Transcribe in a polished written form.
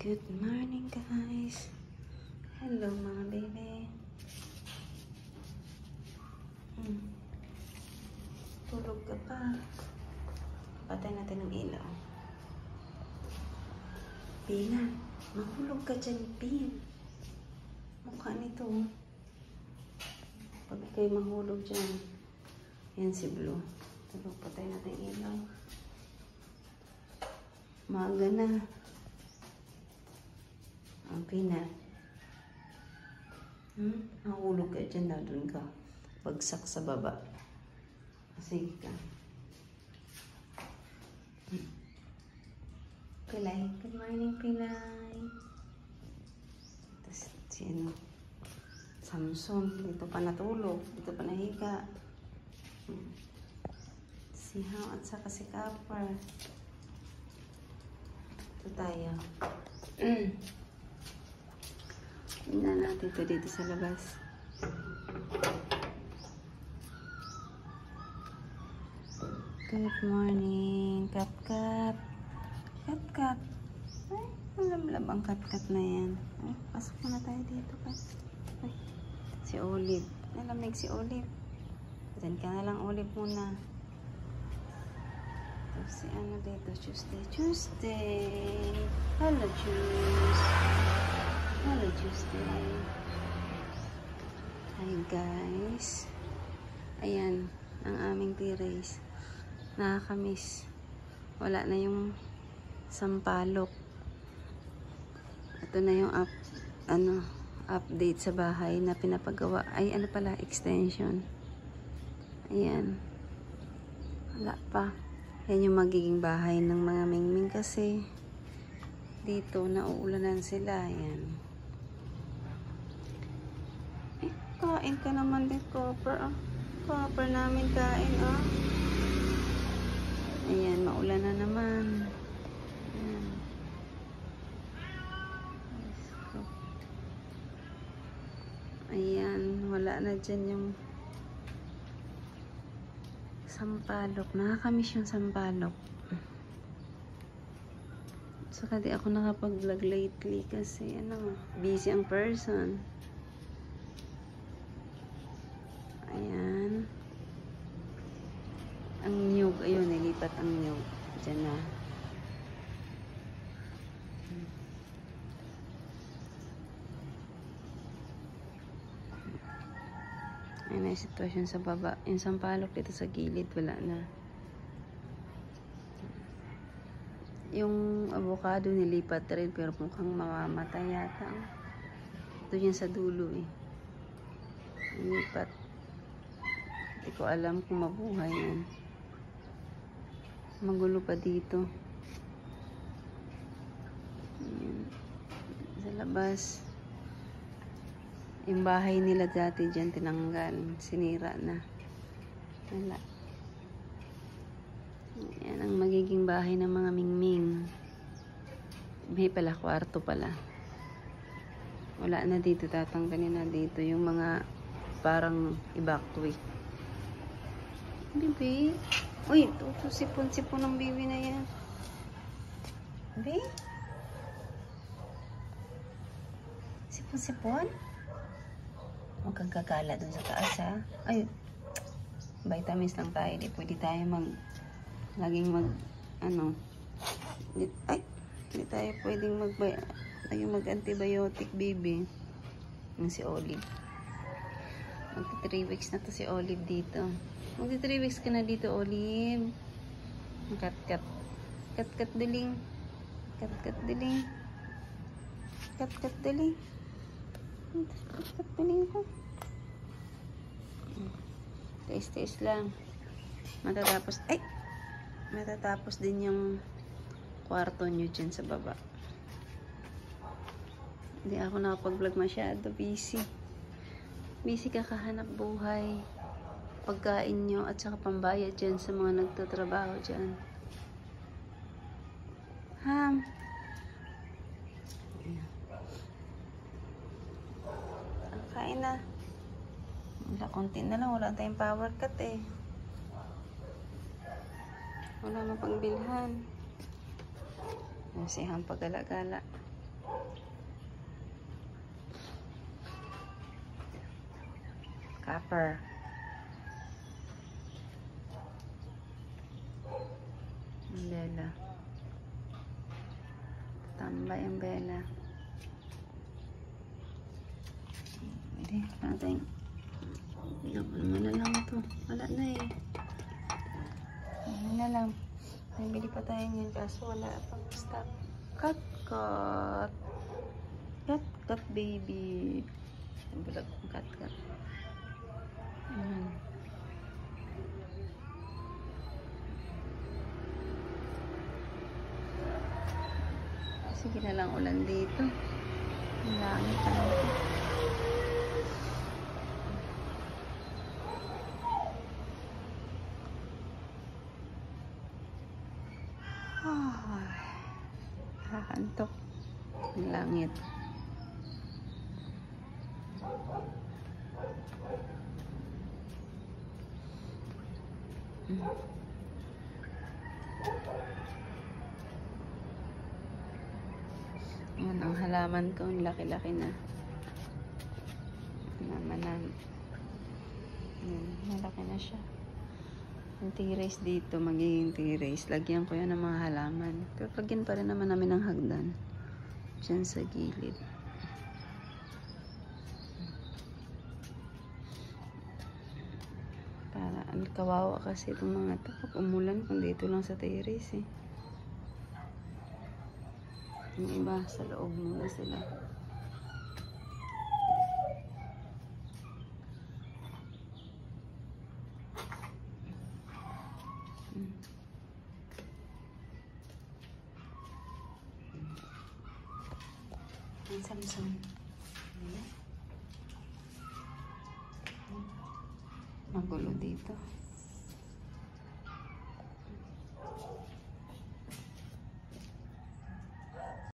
Good morning, guys. Hello, mga baby. Tulog ka pa. Patay natin ang ilaw. Pina, mahulog ka dyan, Pin. Mukha nito. Pag kayo mahulog dyan. Yan si Blue. Tulog, patay natin ang ilaw. Maaga na. Ang Pina. Nahulog ka dyan na dun ka. Bagsak sa baba. Sige ka. Pilay. Good morning, Pilay. Tapos si ano, Samson. Dito pa natulog. Dito pa nahiga. Si Hao at saka si Kapar. Ito tayo. Tingnan natin ito dito sa labas. Good morning, Kap-Kap. Kap-Kap. Ay, malamlab ang Kap-Kap na yan. Ay, pasok muna tayo dito, Kap. Ay, si Olive. Nalamig si Olive. Diyan ka na lang, Olive, muna. Tapos si ano dito, Tuesday. Hello, Juice. Hello, Tuesday. Hi, guys. Ayan, ang aming T-Race. Nakakamiss. Wala na yung sampalok. Ito na yung update sa bahay na pinapagawa. Ay, ano pala, extension. Ayan. Wala pa. Yan yung magiging bahay ng mga mingming kasi dito nauulanan sila. Ayan. Kain ka naman din, Copper. Copper namin kain, Ayan, maulan na naman. Ayan. Ayan, wala na dyan yung sampalok. Nakakamiss yung sampalok. Saka di ako nakapag-vlog lately kasi busy ang person. Ayan. Ang niyog, ayun, nilipat ang niyog. Diyan na. Ayan na yung sitwasyon sa baba. Yung sampalok dito sa gilid, wala na. Yung avocado nilipat rin, pero mukhang mamamatay yata. Ito yan sa dulo eh. Nilipat. Hindi ko alam kung mabuhay yan. Magulo pa dito. Sa labas. Yung bahay nila dati dyan tinanggal. Sinira na. Wala. Yan ang magiging bahay ng mga mingming. May pala, kwarto pala. Wala na dito. Tatanggalin na dito yung mga parang evacuate. Bibi. Uy, ito sipon-sipon ng baby na yan. Baby? Sipon-sipon? Huwag kang gagala dun sa taas, ha? Ay, vitamins lang tayo. Di pwede tayo laging hindi tayo pwedeng mag-antibiotic, baby. Yung si Olive. Magti 3 weeks na to si Olive dito. Magti 3 weeks ka na dito, Olive. Kat-kat. Kat-kat diling. Kat-kat diling. Kat-kat diling. Kat-kat diling ko. Tiis-tiis lang. Matatapos din yung kwarto nyo dyan sa baba. Hindi ako nakapag-vlog masyado. Busy kakahanap buhay, pagkain nyo at saka pambayad dyan sa mga nagtatrabaho dyan. Kain na. Konti na lang, wala tayong power cut eh. Wala na pang bilhan. Nasihang pagala-gala. Copper. Ang Bella. Tambay ang Bella. Hindi, natin. Ano na lang ito. Wala na eh. Ano na lang. May bili pa tayo ngayon kaso wala pang stock. Cut, cut. Cut, cut baby. Ang bulag ng cut, cut. Ayan. Sige na lang ulan dito. Ang langit pa lang ito. Hahantok ang langit. Yan ang halaman ko, ang laki-laki na. Halaman na. Malaki na siya. Yung terrace dito, magiging terrace. Lagyan ko yan ng mga halaman. Pero lagyan pa rin naman namin ng hagdan. Diyan sa gilid. Para, kawawa kasi itong mga ito. Pag umulan, kung dito lang sa terrace eh. Yung iba, sa loob muna sila. Ang Samsung. Magulo dito.